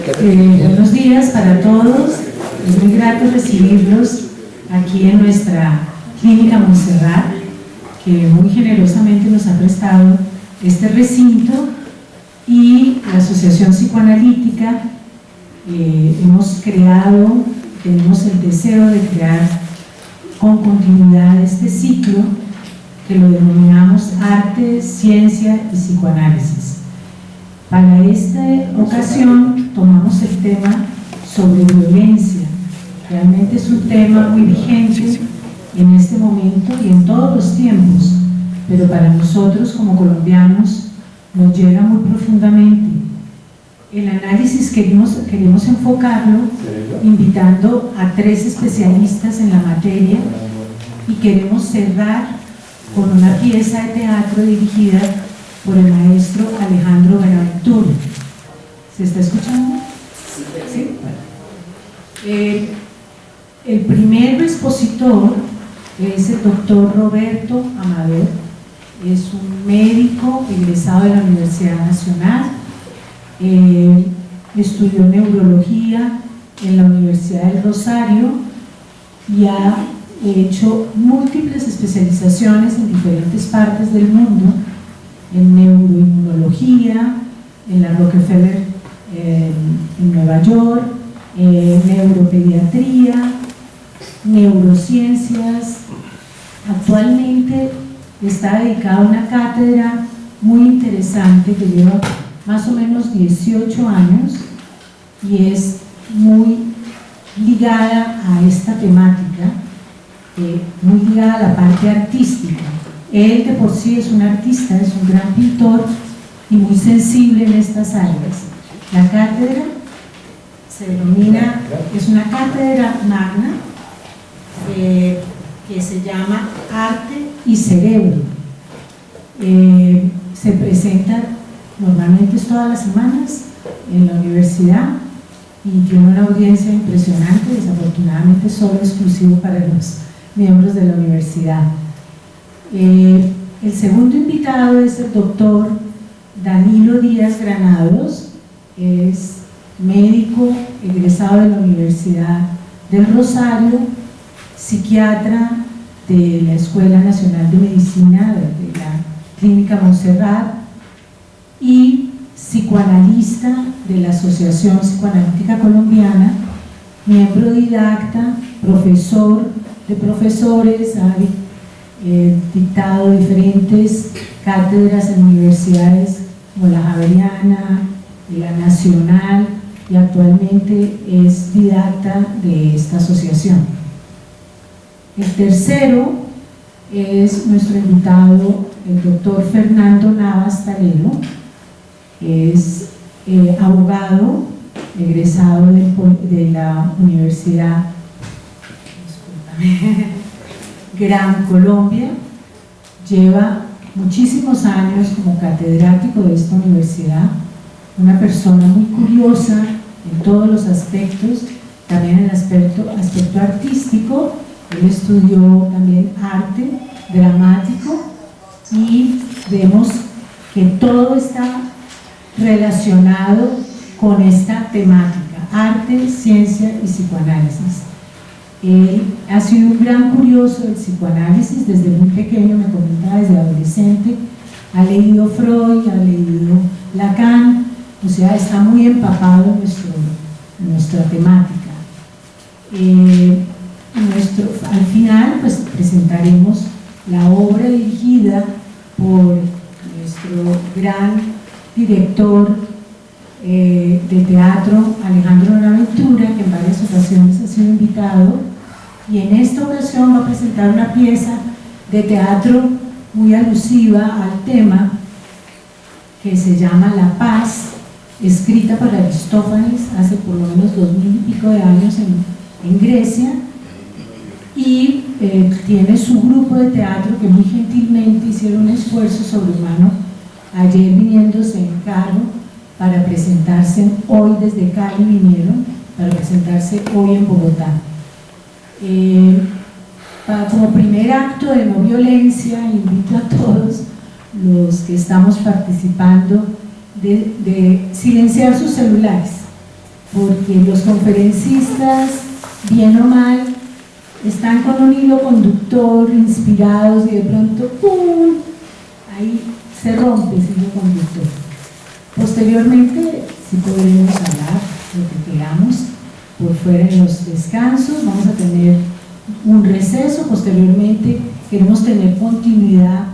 Buenos días para todos. Es muy grato recibirlos aquí en nuestra Clínica Montserrat, que muy generosamente nos ha prestado este recinto, y la Asociación Psicoanalítica. Hemos creado, tenemos el deseo de crear con continuidad este ciclo que lo denominamos Arte, Ciencia y Psicoanálisis. Para esta ocasión tomamos el tema sobre violencia. Realmente es un tema muy vigente en este momento y en todos los tiempos, pero para nosotros como colombianos nos llega muy profundamente. El análisis queremos enfocarlo invitando a 3 especialistas en la materia, y queremos cerrar con una pieza de teatro dirigida por el maestro Alejandro Buenaventura. ¿Se está escuchando? Sí. Bueno. El primer expositor es el doctor Roberto Amador. Es un médico egresado de la Universidad Nacional. Estudió neurología en la Universidad del Rosario y ha hecho múltiples especializaciones en diferentes partes del mundo, en neuroinmunología, en la Rockefeller en Nueva York, neuropediatría, neurociencias. Actualmente está dedicado a una cátedra muy interesante que lleva más o menos 18 años y es muy ligada a esta temática, muy ligada a la parte artística. Él de por sí es un artista, es un gran pintor y muy sensible en estas áreas. La cátedra se denomina, es una cátedra magna que se llama Arte y Cerebro. Se presenta normalmente todas las semanas en la universidad y tiene una audiencia impresionante, desafortunadamente solo exclusivo para los miembros de la universidad. El segundo invitado es el doctor Danilo Díaz Granados. Es médico egresado de la Universidad del Rosario, psiquiatra de la Escuela Nacional de Medicina de la Clínica Montserrat y psicoanalista de la Asociación Psicoanalítica Colombiana, miembro didacta, profesor de profesores, ha dictado diferentes cátedras en universidades como la Javeriana, la Nacional, y actualmente es didacta de esta asociación. El tercero es nuestro invitado, el doctor Fernando Navas Talelo. Es abogado egresado de la Universidad Gran Colombia. Lleva muchísimos años como catedrático de esta universidad, una persona muy curiosa en todos los aspectos, también en el aspecto artístico. Él estudió también arte dramático y vemos que todo está relacionado con esta temática: arte, ciencia y psicoanálisis. Él ha sido un gran curioso del psicoanálisis desde muy pequeño, me comentaba, desde adolescente. Ha leído Freud, ha leído Lacan, o sea, está muy empapado en nuestra temática. Al final pues presentaremos la obra dirigida por nuestro gran director de teatro Alejandro Buenaventura, que en varias ocasiones ha sido invitado, y en esta ocasión va a presentar una pieza de teatro muy alusiva al tema, que se llama La Paz, escrita por Aristófanes hace por lo menos 2000 y pico de años en Grecia, y tiene su grupo de teatro que muy gentilmente hicieron un esfuerzo sobrehumano ayer viniéndose en carro para presentarse hoy. Desde Cali vinieron para presentarse hoy en Bogotá. Como primer acto de no violencia, invito a todos los que estamos participando de silenciar sus celulares. porque los conferencistas, bien o mal, están con un hilo conductor, inspirados, y de pronto, ¡pum!, ahí se rompe ese hilo conductor. Posteriormente, sí podremos hablar lo que queramos por fuera en los descansos. Vamos a tener un receso. Posteriormente queremos tener continuidad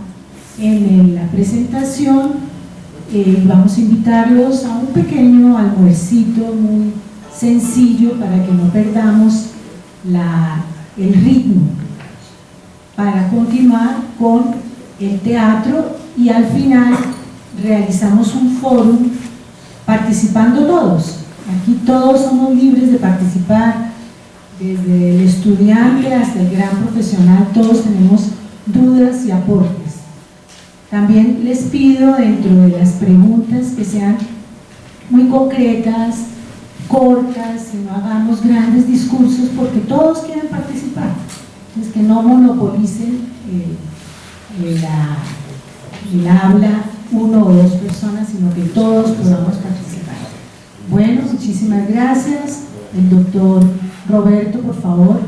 en la presentación. Vamos a invitarlos a un pequeño almuercito muy sencillo para que no perdamos el ritmo, para continuar con el teatro, y al final realizamos un fórum participando todos. Aquí todos somos libres de participar, desde el estudiante hasta el gran profesional, todos tenemos dudas y aportes. También les pido, dentro de las preguntas, que sean muy concretas, cortas, que no hagamos grandes discursos, porque todos quieren participar. Entonces, que no monopolicen el habla uno o dos personas, sino que todos podamos participar. Bueno, muchísimas gracias. El doctor Roberto, por favor,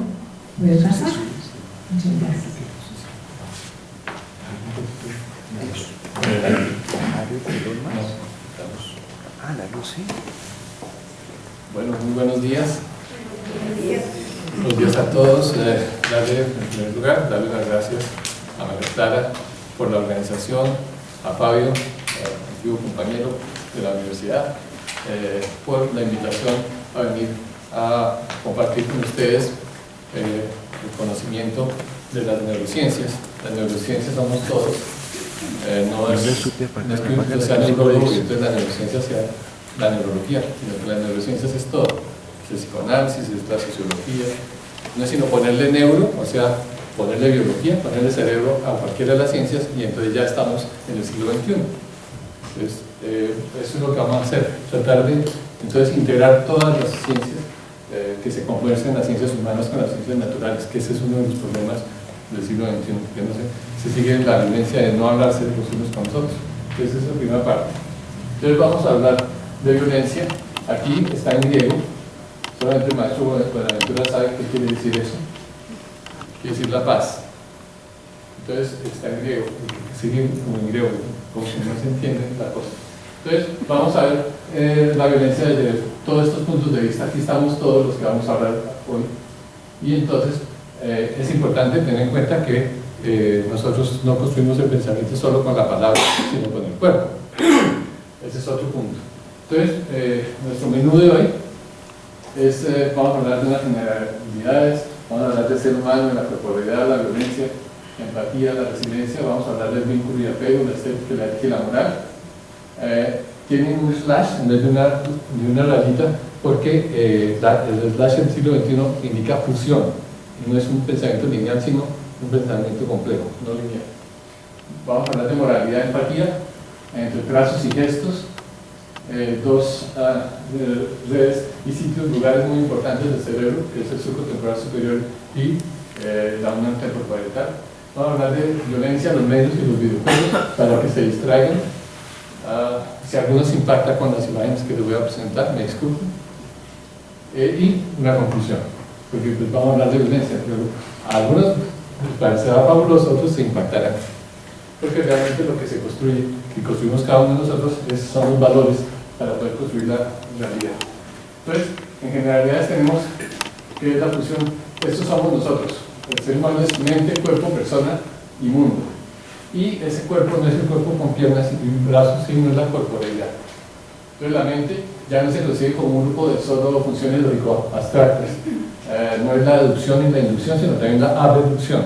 ¿puede pasar? Muchas gracias. Bueno, muy buenos días. Buenos días a todos. En primer lugar, darle las gracias a María Clara por la organización, a Fabio, antiguo compañero de la universidad, por la invitación a venir a compartir con ustedes el conocimiento de las neurociencias. Las neurociencias somos todos. No es que sea neurólogo y entonces la neurociencia sea la neurología, sino que las neurociencias es todo. Es el psicoanálisis, es la sociología. No es sino ponerle neuro, o sea, ponerle biología, ponerle cerebro a cualquiera de las ciencias, y entonces ya estamos en el siglo XXI. Entonces, eso es lo que vamos a hacer, tratar de entonces integrar todas las ciencias que se conversen las ciencias humanas con las ciencias naturales, que ese es uno de los problemas del siglo XXI, que no sé, se sigue la violencia de no hablarse los unos con los otros. Entonces, esa es la primera parte. Entonces vamos a hablar de violencia. Aquí está en griego, solamente el maestro Buenaventura sabe qué quiere decir eso. Quiere decir la paz. Entonces está en griego, sigue como en griego, como que no se entiende la cosa. Entonces vamos a ver la violencia desde todos estos puntos de vista. Aquí estamos todos los que vamos a hablar hoy. Y entonces es importante tener en cuenta que nosotros no construimos el pensamiento solo con la palabra, sino con el cuerpo. Ese es otro punto. Entonces, nuestro menú de hoy es, vamos a hablar de unas generalidades, vamos a hablar del ser humano, de la corporalidad, la violencia, la empatía, la resiliencia, vamos a hablar del vínculo y apego, la estética, la ética y la moral. Tienen un slash en vez de una rayita, porque el slash en el siglo XXI indica fusión, y no es un pensamiento lineal, sino un pensamiento complejo, no lineal. Vamos a hablar de moralidad, empatía, entre trazos y gestos, dos redes y sitios, lugares muy importantes del cerebro, que es el surco temporal superior y la unión temporoparietal. Vamos a hablar de violencia, los medios y los videojuegos, para que se distraigan. Si algunos impacta con las imágenes que les voy a presentar, me disculpen. Y una conclusión, porque pues vamos a hablar de violencia, pero a algunos les parecerá fabuloso, otros se impactarán. Porque realmente lo que se construye, que construimos cada uno de nosotros, son los valores para poder construir la realidad. Entonces, en generalidades tenemos que es la fusión, estos somos nosotros. El ser humano es mente, cuerpo, persona y mundo. Y ese cuerpo no es el cuerpo con piernas y brazos, sino es la corporalidad. Entonces la mente ya no se concibe como un grupo de solo funciones lógico-abstractas. No es la deducción y la inducción, sino también la abducción.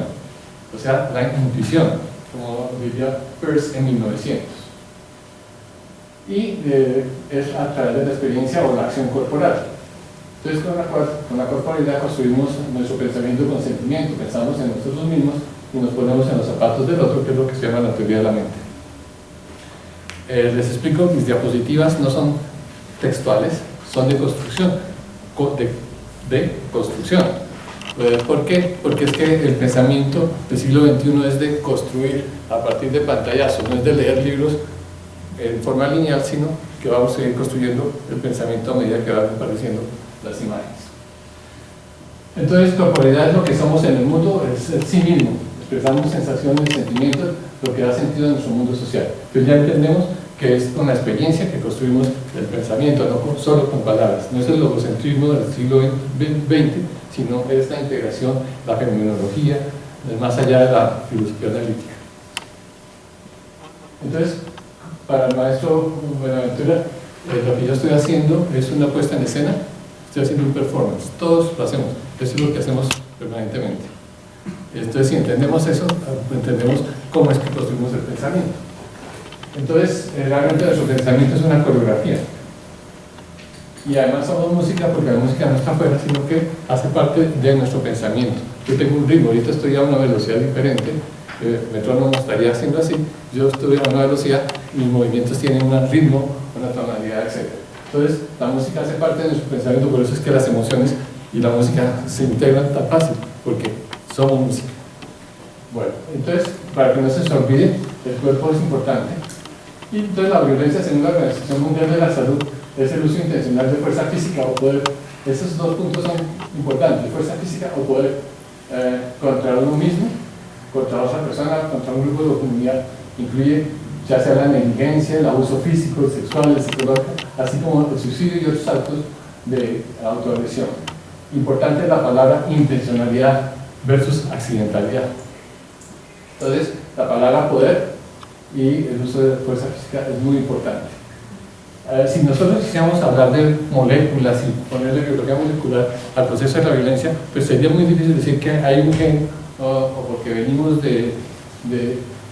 O sea, la intuición, como diría Peirce en 1900. Y es a través de la experiencia o la acción corporal. Entonces con la corporalidad construimos nuestro pensamiento con sentimiento, pensamos en nosotros mismos y nos ponemos en los zapatos del otro, que es lo que se llama la teoría de la mente. Les explico, mis diapositivas no son textuales, son de construcción, de construcción. ¿Por qué? Porque es que el pensamiento del siglo XXI es de construir a partir de pantallazos, no es de leer libros en forma lineal, sino que vamos a ir construyendo el pensamiento a medida que van apareciendo las imágenes. Entonces, corporeidad es lo que somos en el mundo, es el sí mismo. Expresamos sensaciones, sentimientos, lo que da sentido a nuestro mundo social. Entonces ya entendemos que es una experiencia que construimos el pensamiento, no solo con palabras. No es el logocentrismo del siglo XX, sino es la integración, la fenomenología, más allá de la filosofía analítica. Entonces, para el maestro Buenaventura, lo que yo estoy haciendo es una puesta en escena, estoy haciendo un performance, todos lo hacemos, eso es lo que hacemos permanentemente. Entonces, si entendemos eso, entendemos cómo es que construimos el pensamiento. Entonces, realmente nuestro pensamiento es una coreografía. Y además somos música porque la música no está afuera, sino que hace parte de nuestro pensamiento. Yo tengo un ritmo, ahorita estoy a una velocidad diferente, el metrónomo estaría haciendo así, yo estoy a una velocidad, mis movimientos tienen un ritmo, una tonalidad, etc. Entonces, la música hace parte de nuestro pensamiento, por eso es que las emociones y la música se integran tan fácil, porque somos música. Bueno, entonces, para que no se olvide, el cuerpo es importante. Y entonces la violencia, según la Organización Mundial de la Salud, es el uso intencional de fuerza física o poder. Esos dos puntos son importantes, fuerza física o poder, contra uno mismo, contra otra persona, contra un grupo de comunidad. Incluye ya sea la negligencia, el abuso físico, el sexual, el psicológico, así como el suicidio y otros actos de autoagresión. Importante es la palabra intencionalidad versus accidentalidad. Entonces, la palabra poder y el uso de fuerza física es muy importante. Si nosotros quisiéramos hablar de moléculas y ponerle biología molecular al proceso de la violencia, pues sería muy difícil decir que hay un gen o porque venimos de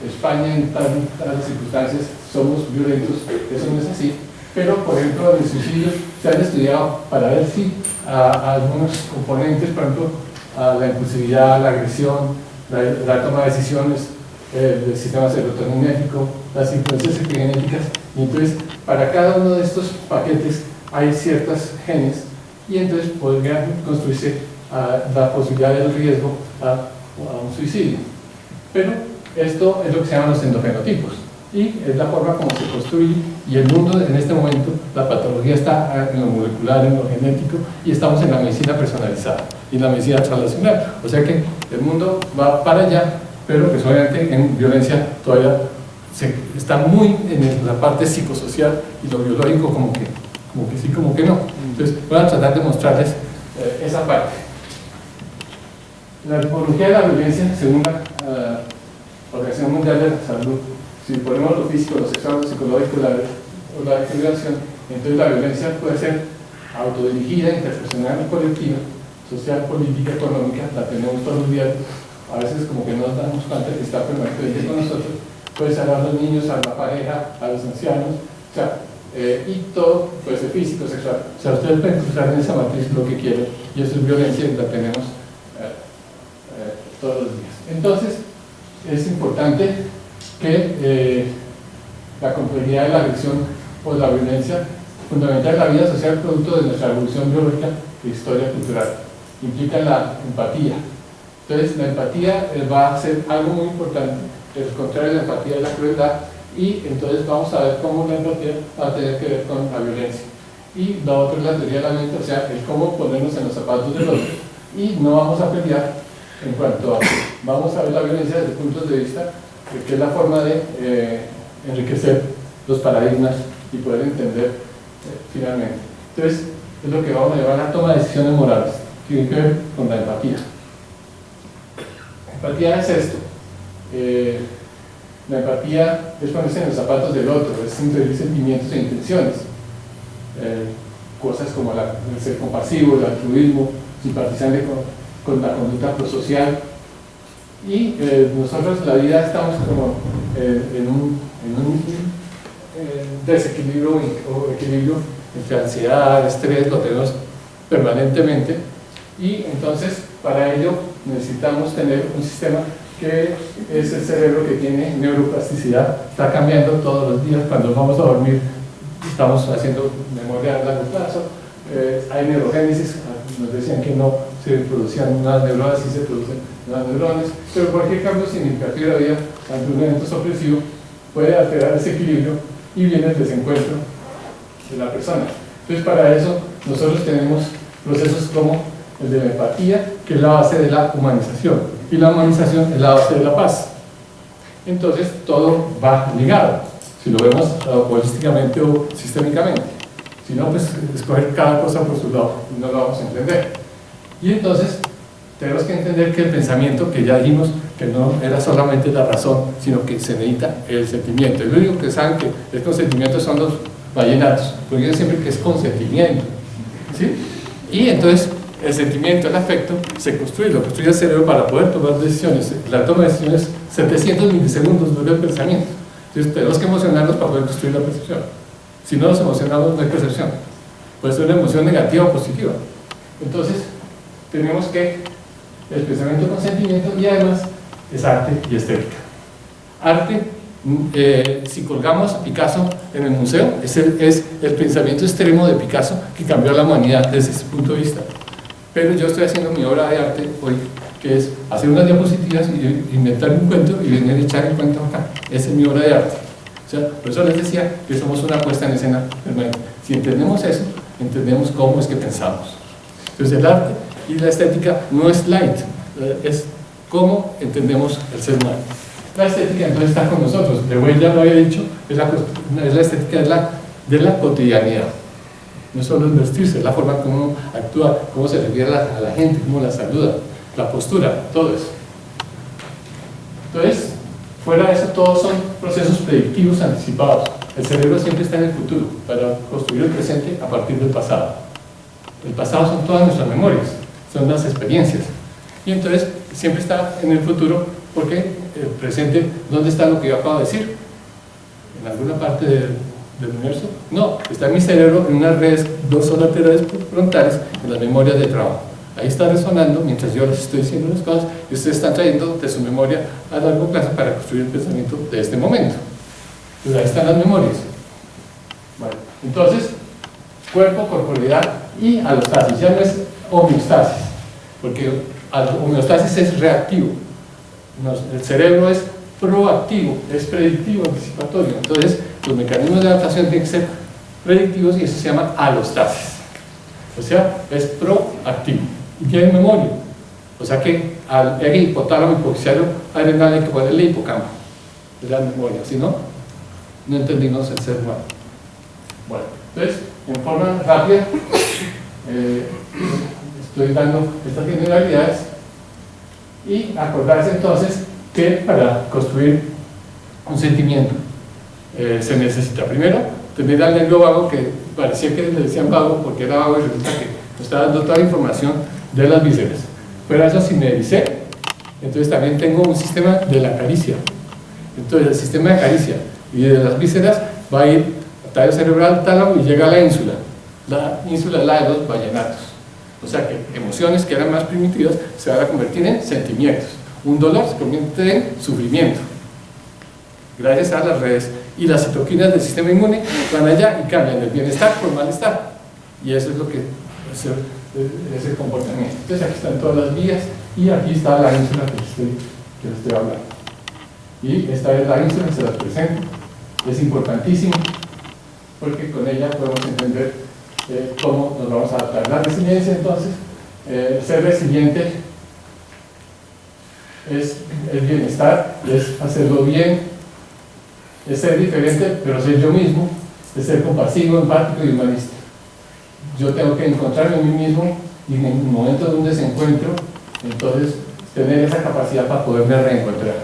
España en tales circunstancias somos violentos. Eso no es así. Pero, por ejemplo, en el suicidio se han estudiado para ver si algunos componentes, por ejemplo, la impulsividad, la agresión, la toma de decisiones, del sistema serotoninérgico, las influencias epigenéticas, y entonces para cada uno de estos paquetes hay ciertos genes y entonces podría construirse la posibilidad del riesgo a un suicidio. Pero esto es lo que se llaman los endofenotipos y es la forma como se construye, y el mundo en este momento, la patología está en lo molecular, en lo genético, y estamos en la medicina personalizada y en la medicina translacional, o sea que el mundo va para allá, pero pues obviamente en violencia todavía está muy en la parte psicosocial, y lo biológico como que sí, como que no. Entonces voy a tratar de mostrarles esa parte. La tipología de la violencia, según la Organización Mundial de la Salud, si ponemos lo físico, lo sexual, lo psicológico o la discriminación, entonces la violencia puede ser autodirigida, interpersonal y colectiva, social, política, económica, la tenemos todos los días. A veces como que no nos damos cuenta que está permanentemente con nosotros. Puede ser a los niños, a la pareja, a los ancianos, o sea, y todo puede ser físico, sexual. O sea, ustedes pueden cruzar en esa matriz lo que quieran, y eso es violencia y la tenemos todos los días. Entonces, es importante que la complejidad de la agresión o la violencia fundamental en la vida social, producto de nuestra evolución biológica e historia cultural, implica la empatía. Entonces, la empatía va a ser algo muy importante. El contrario de la empatía es la crueldad, y entonces vamos a ver cómo la empatía va a tener que ver con la violencia. Y lo otro es la teoría de la mente, o sea, el cómo ponernos en los zapatos del otro. Y no vamos a pelear en cuanto a... Vamos a ver la violencia desde puntos de vista, que es la forma de enriquecer los paradigmas y poder entender finalmente. Entonces, es lo que vamos a llevar a la toma de decisiones morales. Tiene que ver con la empatía. Empatía es esto. La empatía es ponerse en los zapatos del otro, es intuir sentimientos e intenciones. Cosas como el ser compasivo, el altruismo, simpatizando con la conducta prosocial. Y nosotros en la vida estamos como en un desequilibrio o equilibrio entre ansiedad, estrés, lo tenemos permanentemente, y entonces para ello necesitamos tener un sistema que es el cerebro que tiene neuroplasticidad, está cambiando todos los días. Cuando vamos a dormir estamos haciendo memoria a largo plazo, hay neurogénesis, nos decían que no se producían unas neuronas, sí se producen unas neuronas, pero cualquier cambio significativo de la vida ante un evento sorpresivo puede alterar ese equilibrio, y viene el desencuentro de la persona. Entonces, para eso nosotros tenemos procesos como el de la empatía, que es la base de la humanización, y la humanización es la base de la paz. Entonces todo va ligado, si lo vemos holísticamente o sistémicamente. Si no, pues escoger cada cosa por su lado y no lo vamos a entender. Y entonces tenemos que entender que el pensamiento, que ya dijimos que no era solamente la razón, sino que se necesita el sentimiento. Y lo único que saben que es consentimiento son los vallenatos, porque dicen siempre que es consentimiento, ¿sí? Y entonces el sentimiento, el afecto, se construye, lo construye el cerebro para poder tomar decisiones. La toma de decisiones, 700 milisegundos dura el pensamiento. Entonces tenemos que emocionarnos para poder construir la percepción. Si no nos emocionamos, no hay percepción. Puede ser una emoción negativa o positiva. Entonces, tenemos que el pensamiento con sentimiento, y además es arte y estética. Arte, si colgamos a Picasso en el museo, es el pensamiento extremo de Picasso que cambió a la humanidad desde ese punto de vista. Pero yo estoy haciendo mi obra de arte hoy, que es hacer unas diapositivas y inventar un cuento y venir a echar el cuento acá. Esa es mi obra de arte. O sea, por eso les decía que somos una puesta en escena permanente. Si entendemos eso, entendemos cómo es que pensamos. Entonces el arte y la estética no es light, es cómo entendemos el ser humano. La estética entonces está con nosotros. De Well ya lo había dicho, es la estética de la cotidianidad. No solo es vestirse, es la forma como uno actúa, cómo se refiere a la gente, cómo la saluda, la postura, todo eso. Entonces, fuera de eso, todos son procesos predictivos anticipados. El cerebro siempre está en el futuro para construir el presente a partir del pasado. El pasado son todas nuestras memorias, son las experiencias. Y entonces, siempre está en el futuro porque el presente, ¿dónde está lo que yo acabo de decir? ¿En alguna parte del universo? No, está en mi cerebro, en unas redes dorsolaterales frontales, en las memorias de trabajo. Ahí está resonando mientras yo les estoy diciendo las cosas y ustedes están trayendo de su memoria a largo plazo para construir el pensamiento de este momento. Entonces ahí están las memorias. Bueno, entonces, cuerpo, corporalidad y alostasis. Ya no es homeostasis, porque homeostasis es reactivo. El cerebro es proactivo, es predictivo, anticipatorio. Entonces, los mecanismos de adaptación tienen que ser predictivos y eso se llama alostasis. O sea, es proactivo y tiene memoria. O sea que al eje hipotálamo hipofisiario adrenal hay que ponerle hipocampo. Es la memoria, si no, no entendimos el ser humano. Bueno, entonces, en forma rápida, estoy dando estas generalidades y acordarse entonces que para construir un sentimiento se necesita primero tener al nervio vago, que parecía que le decían vago porque era vago y resulta que nos está dando toda la información de las vísceras. Pero eso si me dice, entonces también tengo un sistema de la caricia. Entonces el sistema de caricia y de las vísceras va a ir al tallo cerebral, tálamo y llega a la ínsula. La ínsula es la de los vallenatos. O sea que emociones que eran más primitivas se van a convertir en sentimientos. Un dolor se convierte en sufrimiento. Gracias a las redes y las citoquinas del sistema inmune van allá y cambian el bienestar por malestar. Y eso es lo que es el comportamiento. Entonces aquí están todas las vías y aquí está la ínsula que les estoy hablando. Y esta es la ínsula, se las presento. Es importantísimo porque con ella podemos entender cómo nos vamos a adaptar. La resiliencia, entonces, ser resiliente es bienestar, es hacerlo bien, es ser diferente, pero ser yo mismo, es ser compasivo, empático y humanista. Yo tengo que encontrarme a mí mismo y en el momento de un desencuentro, entonces tener esa capacidad para poderme reencontrar.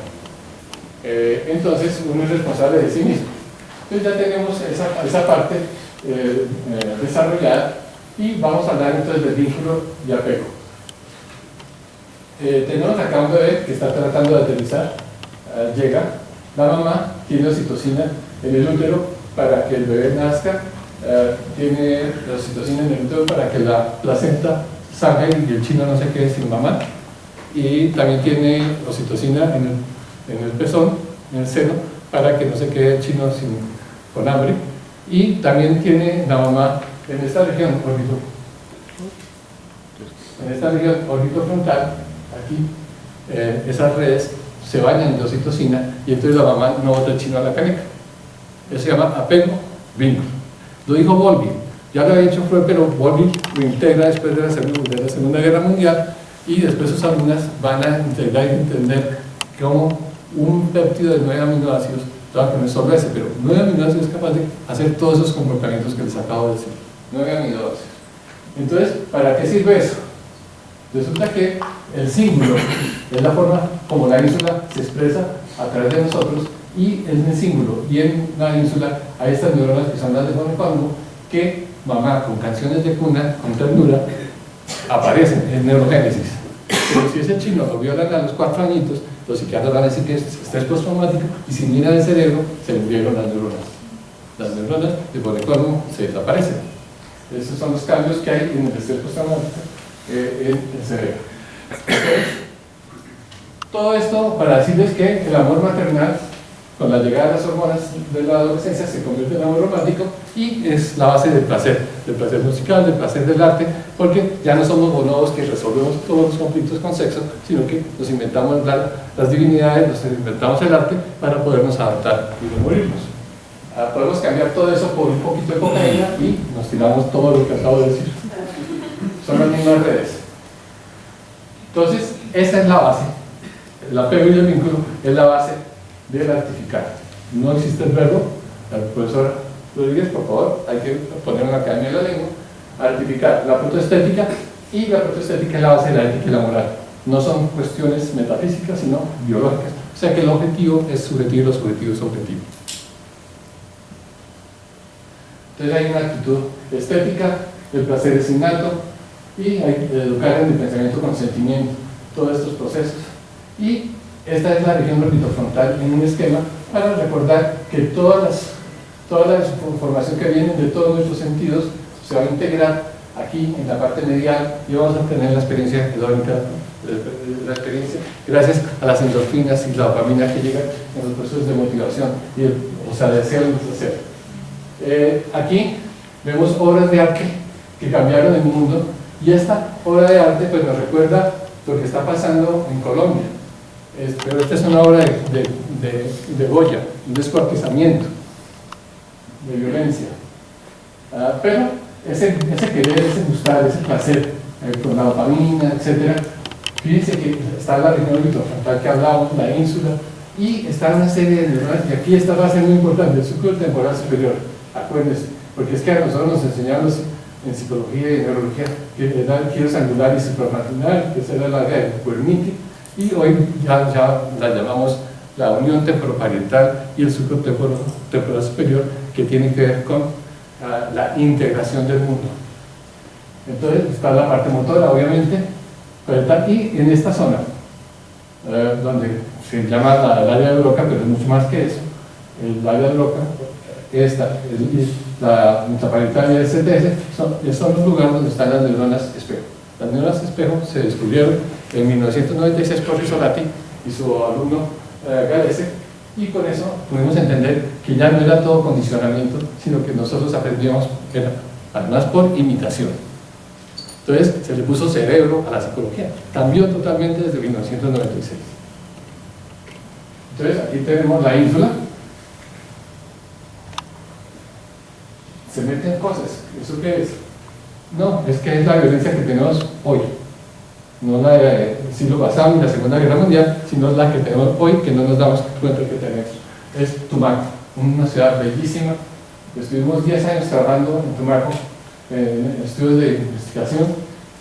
Entonces uno es responsable de sí mismo. Entonces ya tenemos esa parte desarrollada y vamos a hablar entonces del vínculo y apego. Tenemos acá un bebé que está tratando de aterrizar, llega, la mamá tiene oxitocina en el útero para que el bebé nazca, tiene oxitocina en el útero para que la placenta salga y el chino no se quede sin mamá, y también tiene oxitocina en el pezón, en el seno, para que no se quede el chino con hambre, y también tiene la mamá en esta región orbitofrontal, aquí, esas redes se bañan de oxitocina y entonces la mamá no bota el chino a la caneca. Eso se llama apego-vínculo. Lo dijo Bowlby, ya lo había dicho Freud, pero Bowlby lo integra después de la Segunda Guerra Mundial, y después sus alumnas van a integrar y entender cómo un péptido de 9 aminoácidos, claro que no es solo ese, pero 9 aminoácidos es capaz de hacer todos esos comportamientos que les acabo de decir. 9 aminoácidos. Entonces, ¿para qué sirve eso? Resulta que el símbolo es la forma como la ínsula se expresa a través de nosotros, y en el símbolo y en la ínsula hay estas neuronas que son las de von Economo, que mamá con canciones de cuna, con ternura, aparecen en neurogénesis. Pero si ese chino lo violan a los 4 añitos, los psiquiatras van a decir que es estrés postraumático, y si miran el cerebro, se murieron las neuronas. Las neuronas de von Economo se desaparecen. Esos son los cambios que hay en el estrés postraumático en el cerebro. Todo esto para decirles que el amor maternal, con la llegada de las hormonas de la adolescencia, se convierte en amor romántico, y es la base del placer musical, del placer del arte, porque ya no somos bonobos que resolvemos todos los conflictos con sexo, sino que nos inventamos las divinidades, nos inventamos el arte para podernos adaptar y no morirnos. Podemos cambiar todo eso por un poquito de cocaína y nos tiramos todo lo que acabo de decir. Son las mismas redes. Entonces, esa es la base. El apego y el vínculo es la base del artificar. No existe el verbo. La profesora Rodríguez, por favor, hay que poner en la Academia de la Lengua. Artificar la protoestética, y la protoestética es la base de la ética y la moral. No son cuestiones metafísicas, sino biológicas. O sea que el objetivo es subjetivo y lo subjetivo es objetivo. Entonces hay una actitud estética, el placer es innato, y hay que educar en el pensamiento con sentimiento, todos estos procesos. Y esta es la región orbitofrontal en un esquema para recordar que toda la información que viene de todos nuestros sentidos se va a integrar aquí en la parte medial, y vamos a tener la experiencia hedónica, la experiencia gracias a las endorfinas y la dopamina que llegan en los procesos de motivación, y o sea, de deseo y placer. Aquí vemos obras de arte que cambiaron el mundo, y esta obra de arte pues nos recuerda lo que está pasando en Colombia. Pero esta es una obra de Goya, un descuartizamiento, de violencia. Pero ese querer, ese gustar, ese placer, con la dopamina, etc. Fíjense que está la región orbitofrontal que hablamos, la ínsula, y está una serie de neuronas, y aquí esta va a ser muy importante, el círculo temporal superior. Acuérdense, porque es que a nosotros nos enseñamos en psicología y neurología que era el giro angular y supramatinal, que esa era la área de Wernicke, y hoy ya la llamamos la unión temporoparietal y el círculo temporal superior, que tiene que ver con la integración del mundo. Entonces está la parte motora, obviamente, pero está aquí en esta zona, donde se llama el área de Broca, pero es mucho más que eso. El área de Broca, la intraparietal y el CTS son los lugares donde están las neuronas espejo. Las neuronas espejo se descubrieron en 1996 por Risolati y su alumno Galese, y con eso pudimos entender que ya no era todo condicionamiento, sino que nosotros aprendíamos, además por imitación. Entonces se le puso cerebro a la psicología, cambió totalmente desde 1996. Entonces aquí tenemos la ínsula. Se meten cosas. ¿Eso qué es? No, es que es la violencia que tenemos hoy, no la del siglo pasado ni la Segunda Guerra Mundial, sino la que tenemos hoy, que no nos damos cuenta que tenemos. Es Tumaco, una ciudad bellísima. Estuvimos 10 años trabajando en Tumaco, en estudios de investigación,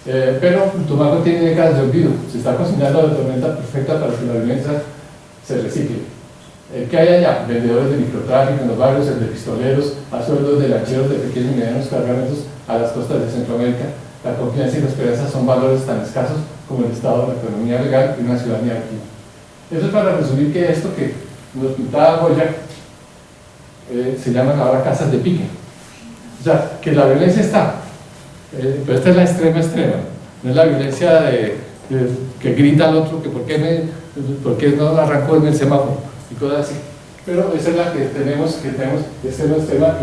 pero Tumaco tiene décadas de olvido. Se está cocinando la tormenta perfecta para que la violencia se recicle. ¿Qué hay allá? Vendedores de microtráfico en los barrios, de pistoleros, a sueldos de lancheros de pequeños y medianos cargamentos a las costas de Centroamérica. La confianza y la esperanza son valores tan escasos como el estado de la economía legal y una ciudadanía activa. Eso es para resumir que esto que nos pintaba Goya se llaman ahora casas de pique. O sea, que la violencia está, pero esta es la extrema. No es la violencia que grita al otro que por qué no arrancó en el semáforo y cosas así, pero esa es la que tenemos, este no es tema,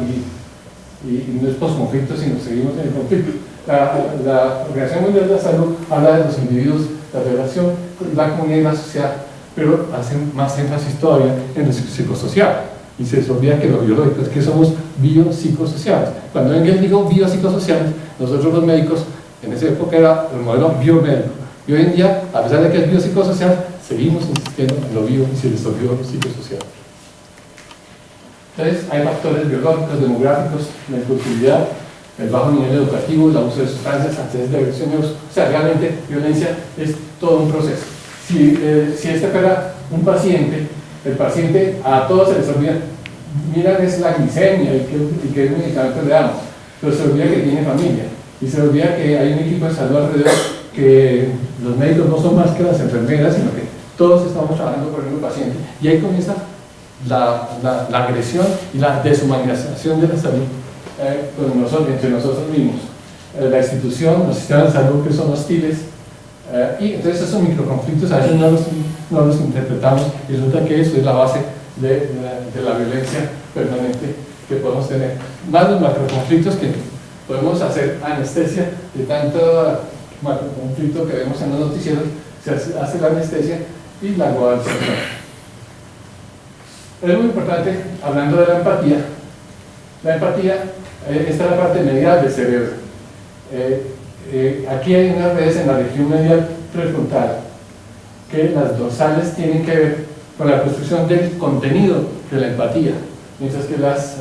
y no es posconflicto, sino seguimos en el conflicto. La Organización Mundial de la Salud habla de los individuos, la relación, la comunidad y la sociedad, pero hace más énfasis todavía en lo psicosocial. y se les olvida que lo biológico es que somos biopsicosociales. Cuando Engels dijo biopsicosociales, nosotros los médicos, en esa época era el modelo biomédico, y hoy en día, a pesar de que es biopsicosocial, seguimos insistiendo en lo bio y se les olvidó psicosocial. Entonces, hay factores biológicos, demográficos, la impulsividad, el bajo nivel educativo, el abuso de sustancias, antecedentes de agresión, o sea, realmente violencia es todo un proceso. Si este fuera un paciente, el paciente a todos se les olvida, miran es la glicemia y qué medicamento le damos, pero se olvida que tiene familia y se olvida que hay un equipo de salud alrededor, que los médicos no son más que las enfermeras, sino que todos estamos trabajando por el mismo paciente, y ahí comienza la agresión y la deshumanización de la salud entre nosotros mismos. La institución, los sistemas de salud que son hostiles, y entonces esos microconflictos a veces no los interpretamos, y resulta que eso es la base de la violencia permanente que podemos tener. Más los macroconflictos que podemos hacer anestesia de tanto macroconflicto que vemos en los noticieros, se hace la anestesia y la globalización. Es muy importante, hablando de la empatía, esta es la parte medial del cerebro. Aquí hay unas redes en la región medial prefrontal que las dorsales tienen que ver con la construcción del contenido de la empatía, mientras que las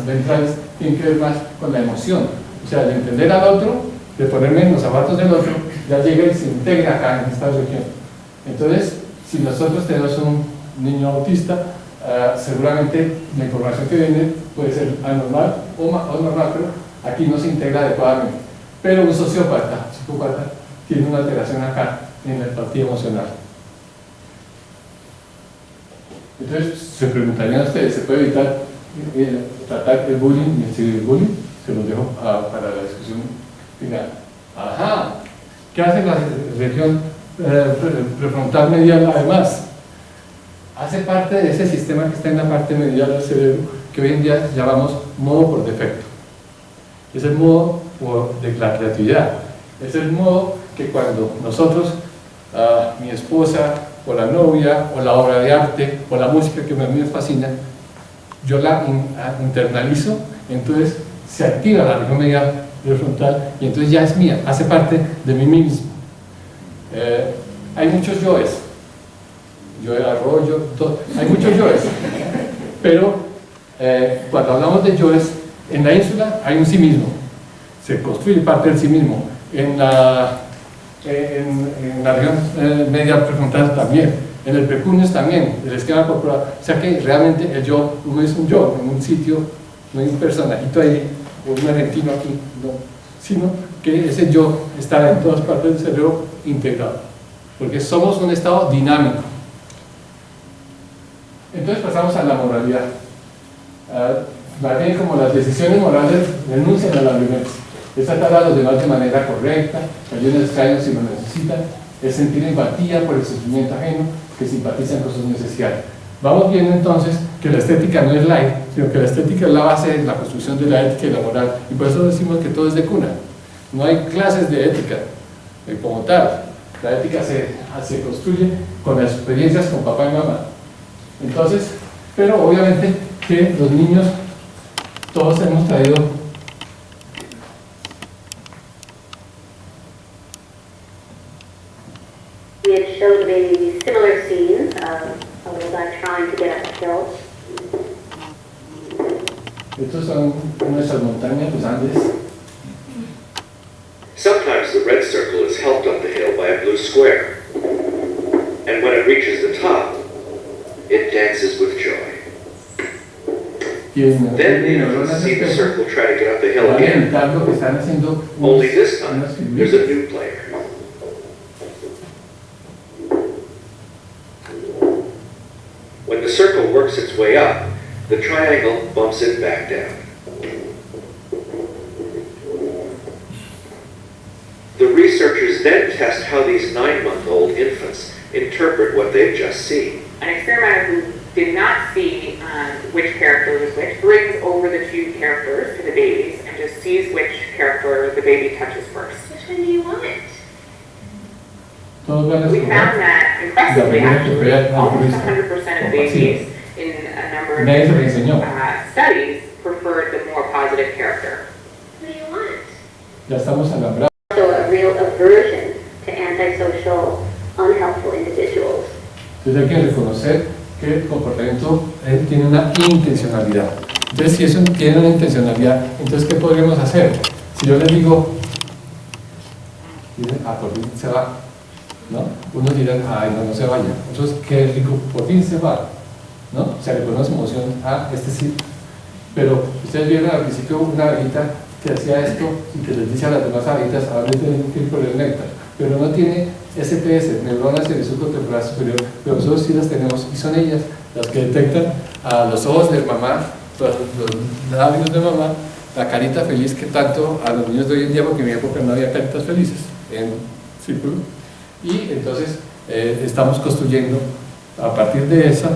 ventrales tienen que ver más con la emoción, o sea, de entender al otro, de ponerme en los zapatos del otro, ya llega y se integra acá en esta región. Entonces, si nosotros tenemos un niño autista, seguramente la información que viene puede ser anormal o normal, pero aquí no se integra adecuadamente. Pero un psicópata tiene una alteración acá en la empatía emocional. Entonces se preguntarían ustedes, ¿se puede evitar tratar el bullying y el ciberbullying? Se los dejo para la discusión final. Ajá, ¿qué hace la región prefrontal medial además? Hace parte de ese sistema que está en la parte medial del cerebro, que hoy en día llamamos modo por defecto. Es el modo de la creatividad. Es el modo que cuando nosotros, mi esposa, o la novia, o la obra de arte, o la música que a mí me fascina, yo la internalizo, entonces se activa la región medial prefrontal y entonces ya es mía, hace parte de mí mismo. Hay muchos yoes, yo de Arroyo, hay muchos yoes, pero cuando hablamos de yoes, en la ínsula hay un sí mismo, se construye parte del sí mismo, en la región media prefrontal también, en el precuneus también, el esquema corporal, o sea que realmente el yo no es un yo, en un sitio, no hay un personajito ahí, o un argentino aquí, no, sino que ese yo está en todas partes del cerebro integrado, porque somos un estado dinámico. Entonces pasamos a la moralidad. Más bien como las decisiones morales renuncian a la violencia. Es tratar a los demás de manera correcta, ayudar a ellos si lo necesitan, es sentir empatía por el sufrimiento ajeno, que simpatizan con sus necesidades. Vamos viendo entonces que la estética no es light, sino que la estética es la base de la construcción de la ética y la moral, y por eso decimos que todo es de cuna. No hay clases de ética como tal. La ética se construye con las experiencias con papá y mamá. Entonces, pero obviamente que los niños, todos hemos traído We had showed the similar scenes of a little guy trying to get up the hill. Estos son nuestras montañas, los Andes. Sometimes the red circle is helped up the hill by a blue square, and when it reaches the top, it dances with joy. Then neighbors see the circle try to get up the hill again. Only this time, there's a new player. When the circle works its way up, the triangle bumps it back down. The researchers then test how these 9-month-old infants interpret what they've just seen. An experimenter who did not see which character was which brings over the two characters to the babies and just sees which character the baby touches first. Which one do you want? We found that impressively, actually, almost 100% of babies in a number number Nadie se of lo enseñó. studies preferred the more positive character. What do you want? Ya estamos alambrados. So a real aversion to antisocial, unhelpful individuals. Entonces hay que reconocer que el comportamiento tiene una intencionalidad. Entonces, si eso tiene una intencionalidad, entonces ¿qué podríamos hacer? Si yo les digo, dicen, por fin se va, ¿no? Unos dirán, ay, no, no se vaya. Otros, qué rico, por fin se va, ¿no? O sea, le conoce emoción, este sí. Pero ustedes vieron al principio una abejita que hacía esto y que les dice a las demás abejitas, a dónde tienen que ir por el néctar, pero no tiene SPS, neuronas en el surco temporal superior, pero nosotros sí las tenemos y son ellas las que detectan a los ojos de mamá, los labios de mamá, la carita feliz que tanto a los niños de hoy en día, porque en mi época no había caritas felices en círculo, y entonces estamos construyendo a partir de esa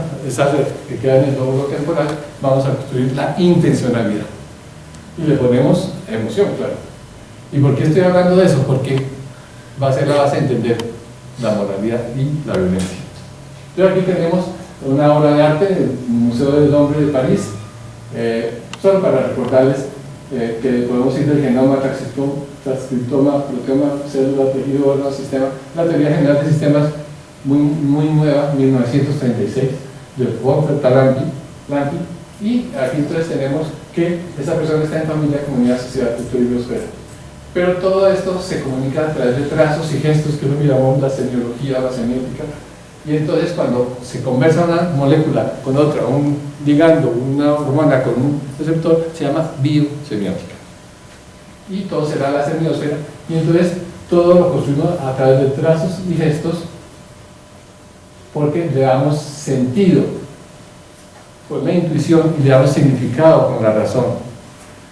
red que queda en el lóbulo temporal, vamos a construir la intencionalidad y le ponemos emoción, claro. ¿Y por qué estoy hablando de eso? Porque va a ser la base de entender la moralidad y la violencia. Entonces aquí tenemos una obra de arte del Museo del Hombre de París, solo para recordarles que podemos ir del genoma, transcriptoma, proteoma, célula, tejido, órgano, sistema, la teoría general de sistemas muy nueva, 1936, de Wolfgang Talanqui, y aquí entonces tenemos que esa persona está en familia, comunidad, sociedad, cultura y biosfera. Pero todo esto se comunica a través de trazos y gestos, que es lo que llamamos la semiología, la semiótica. Y entonces cuando se conversa una molécula con otra, un ligando, una hormona con un receptor, se llama biosemiótica. Y todo será la semiosfera. Y entonces todo lo construimos a través de trazos y gestos, porque le damos sentido con la intuición y le damos significado con la razón,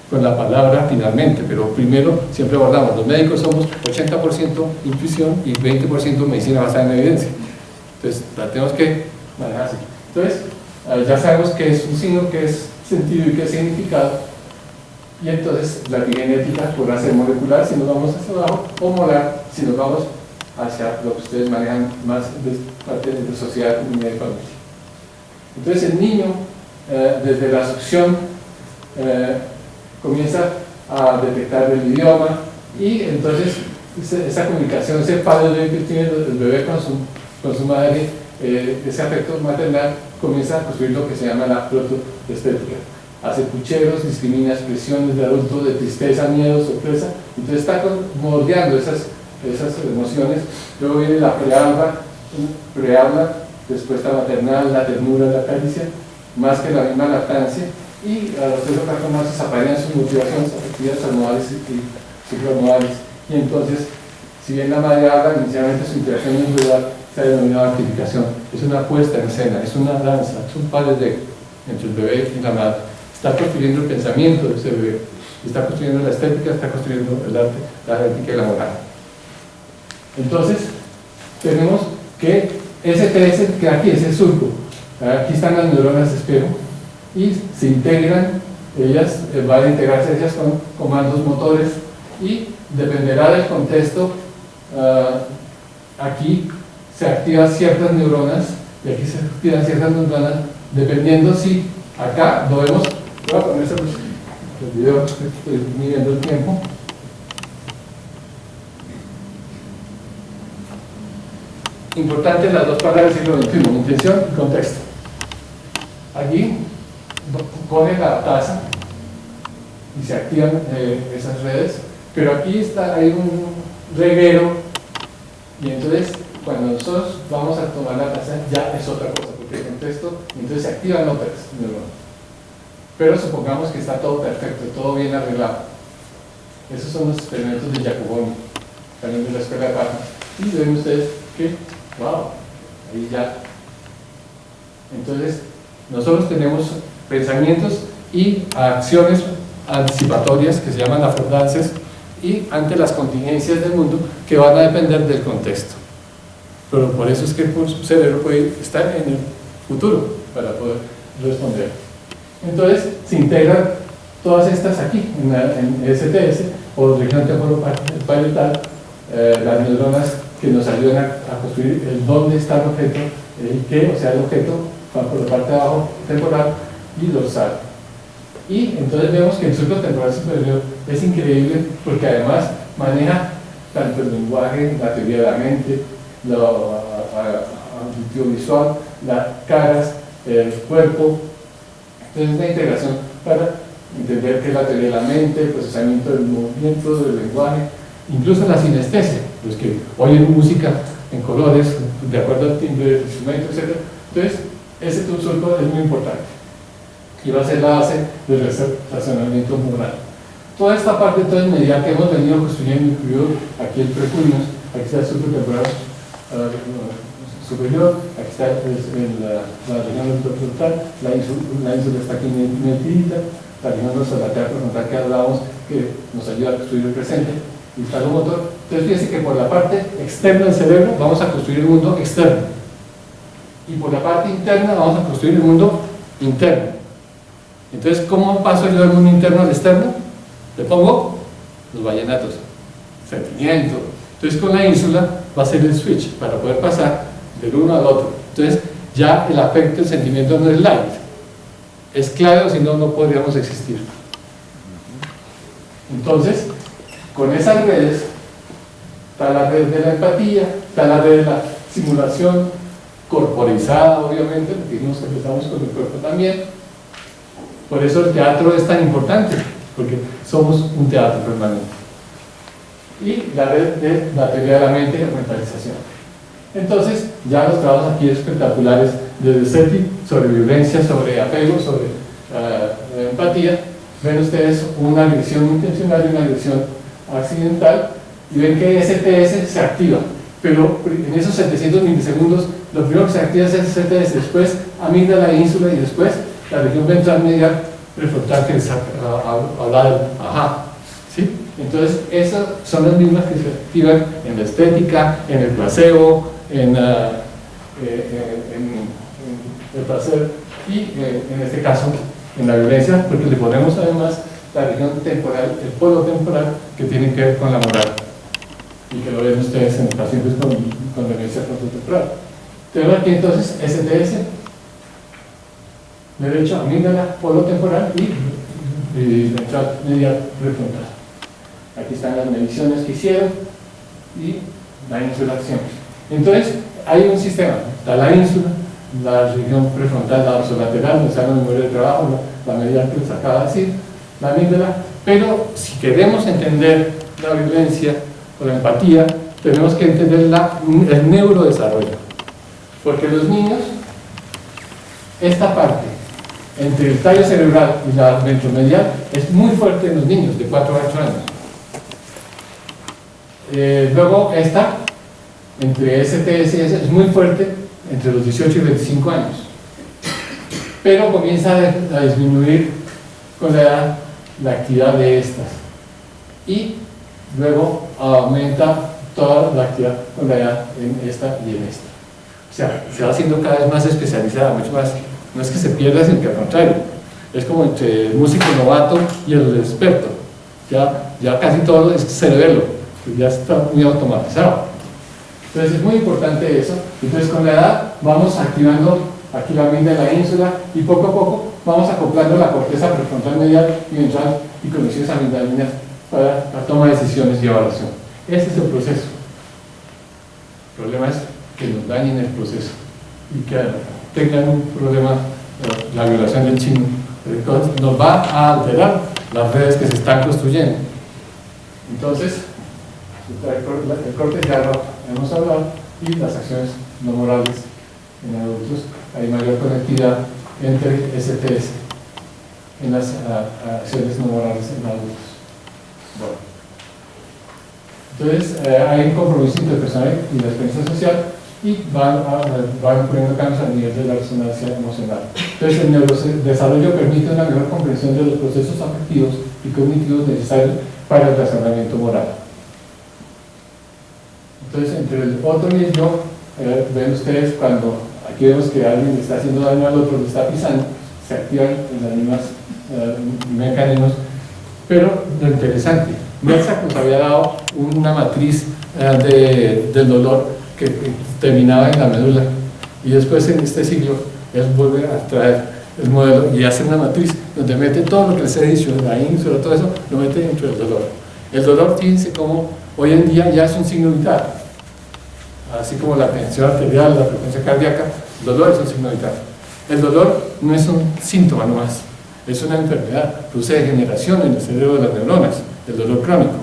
con la palabra finalmente, pero primero siempre abordamos, los médicos somos 80% intuición y 20% medicina basada en evidencia, entonces la tenemos que manejar así. Entonces ya sabemos que es un signo, que es sentido y que es significado, y entonces la epigenética podrá ser molecular si nos vamos hacia abajo, o molar si nos vamos hacia lo que ustedes manejan más de parte de sociedad, comunidad y familia. Entonces el niño, desde la succión, comienza a detectar el idioma, y entonces esa comunicación, ese padre que tiene el bebé con su madre, ese afecto maternal, comienza a construir lo que se llama la protoestética. Hace pucheros, discrimina expresiones de adulto de tristeza, miedo, sorpresa, entonces está moldeando esas emociones. Luego viene la prehabla, respuesta maternal, la ternura, la caricia, más que la misma lactancia, y a los 3 o 4 meses aparecen sus motivaciones afectivas anuales y supranuales. Y entonces, si bien la madre habla, inicialmente su interacción individual se ha denominado actificación. Es una puesta en escena, es una danza, es un par de entre el bebé y la madre. Está construyendo el pensamiento de ese bebé, está construyendo la estética, está construyendo el arte, la ética y la moral. Entonces, tenemos que STS, que aquí es el surco, aquí están las neuronas de espejo, y se integran, ellas, van a integrarse ellas con comandos motores, y dependerá del contexto, aquí se activan ciertas neuronas, y aquí se activan ciertas neuronas, dependiendo si acá lo vemos. Voy a poner el video, estoy midiendo el tiempo. Importante las dos palabras del siglo XXI, intención y contexto. Aquí pone la taza y se activan esas redes, pero aquí hay un reguero, y entonces cuando nosotros vamos a tomar la taza ya es otra cosa, porque el contexto, entonces se activan otras neuronas. Pero supongamos que está todo perfecto, todo bien arreglado. Esos son los experimentos de Jacoboni, también de la escuela de Parma, y ven ustedes que wow, ahí ya. Entonces, nosotros tenemos pensamientos y acciones anticipatorias que se llaman affordances, y ante las contingencias del mundo que van a depender del contexto. Pero por eso es que el cerebro puede estar en el futuro para poder responder. Entonces, se integran todas estas aquí, en STS, o región temporoparietal, las neuronas que nos ayudan a construir el dónde está el objeto, el qué, o sea, el objeto por la parte de abajo temporal, y dorsal. Y entonces vemos que el surco temporal superior es increíble porque además maneja tanto el lenguaje, la teoría de la mente, lo audiovisual, las caras, el cuerpo. Entonces es una integración para entender qué es la teoría de la mente, el procesamiento del movimiento, del lenguaje, incluso la sinestesia, los que oyen música en colores, de acuerdo al timbre del instrumento, etc. Entonces, ese surco es muy importante y va a ser la base del razonamiento moral. Toda esta parte entonces medial que hemos venido construyendo, incluido aquí el precuinos, aquí está el surco temporal superior, aquí está la región frontal, la ínsula está aquí metidita, la región dorsolateral prefrontal que hablábamos, que nos ayuda a construir el presente, y está el motor. Entonces fíjense que por la parte externa del cerebro vamos a construir el mundo externo, y por la parte interna vamos a construir el mundo interno. Entonces, ¿cómo paso yo del mundo interno al externo? Le pongo los vallenatos, sentimiento. Entonces con la ínsula va a ser el switch para poder pasar del uno al otro. Entonces ya el afecto, el sentimiento no es light, es clave, o si no, no podríamos existir. Entonces, con esas redes, está la red de la empatía, está la red de la simulación corporizada, obviamente, porque dijimos que empezamos con el cuerpo también. Por eso el teatro es tan importante, porque somos un teatro permanente. Y la red de la teoría de la mente y la mentalización. Entonces, ya los trabajos aquí espectaculares desde SETI sobre violencia, sobre apego, sobre empatía. Ven ustedes una agresión intencional y una agresión accidental, y ven que STS se activa, pero en esos 700 milisegundos lo primero que se activa es el STS, después amígdala e ínsula, y después la región ventral medial prefrontal, que es hablar del ajá, ¿sí? Entonces esas son las mismas que se activan en la estética, en el placebo, en el placer, y en este caso en la violencia, porque le ponemos además la región temporal, el polo temporal, que tiene que ver con la moral, y que lo ven ustedes en pacientes con demencia frontotemporal. Tenemos aquí entonces STS, derecho, amígdala, polo temporal y ventral medial prefrontal. Aquí están las mediciones que hicieron y la insulación. Entonces, hay un sistema, está la ínsula, la región prefrontal, la dorsolateral, donde está la memoria de trabajo, la medial que les acaba de decir, la amígdala, pero si queremos entender la violencia o la empatía, tenemos que entender el neurodesarrollo, porque los niños, esta parte entre el tallo cerebral y la ventromedial es muy fuerte en los niños de 4 a 8 años. Luego esta, entre STS y S, es muy fuerte entre los 18 y 25 años, pero comienza a disminuir con la edad la actividad de estas, y luego aumenta toda la actividad con la edad en esta y en esta. O sea, se va haciendo cada vez más especializada, mucho más. No es que se pierda, sino que al contrario, es como entre el músico novato y el experto. Ya casi todo es cerebelo, ya está muy automatizado. Entonces es muy importante eso. Entonces con la edad vamos activando aquí la amígdala, la ínsula, y poco a poco vamos acoplando la corteza prefrontal medial y ventral y conexiones amigdalinas para la toma de decisiones y evaluación. Este es el proceso. El problema es que nos dañen el proceso y que tengan un problema, la violación del chino. Entonces nos va a alterar las redes que se están construyendo. Entonces, el corte ya lo hemos hablado, y las acciones no morales en adultos. Hay mayor conectividad entre STS en las acciones no morales en adultos. Bueno. Entonces, hay un compromiso interpersonal y la experiencia social, y van poniendo cambios a nivel de la resonancia emocional. Entonces, el neurodesarrollo permite una mejor comprensión de los procesos afectivos y cognitivos necesarios para el razonamiento moral. Entonces, entre el otro y el yo, ven ustedes cuando aquí vemos que alguien le está haciendo daño al otro, le está pisando, se activan las mismas mecanismos. Pero lo interesante, Mersak nos había dado una matriz del dolor que terminaba en la médula, y después en este siglo él vuelve a traer el modelo y hace una matriz donde mete todo lo que les he dicho, la ínsula, todo eso, lo mete dentro del dolor. El dolor, fíjense cómo hoy en día ya es un signo vital. Así como la tensión arterial, la frecuencia cardíaca, el dolor es un signo vital. El dolor no es un síntoma nomás, es una enfermedad, produce degeneración en el cerebro de las neuronas, el dolor crónico.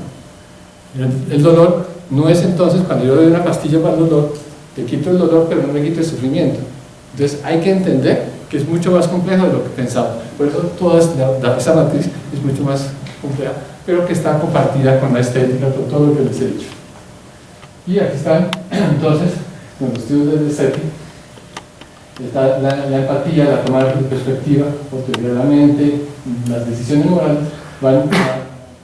El dolor no es entonces, cuando yo doy una pastilla para el dolor, le quito el dolor pero no le quito el sufrimiento. Entonces hay que entender que es mucho más complejo de lo que pensaba. Por eso toda esa matriz es mucho más compleja, pero que está compartida con la estética, con todo lo que les he dicho. Y aquí están entonces los estudios del estético. Está la empatía, la toma de perspectiva, posterior a la mente, las decisiones morales van a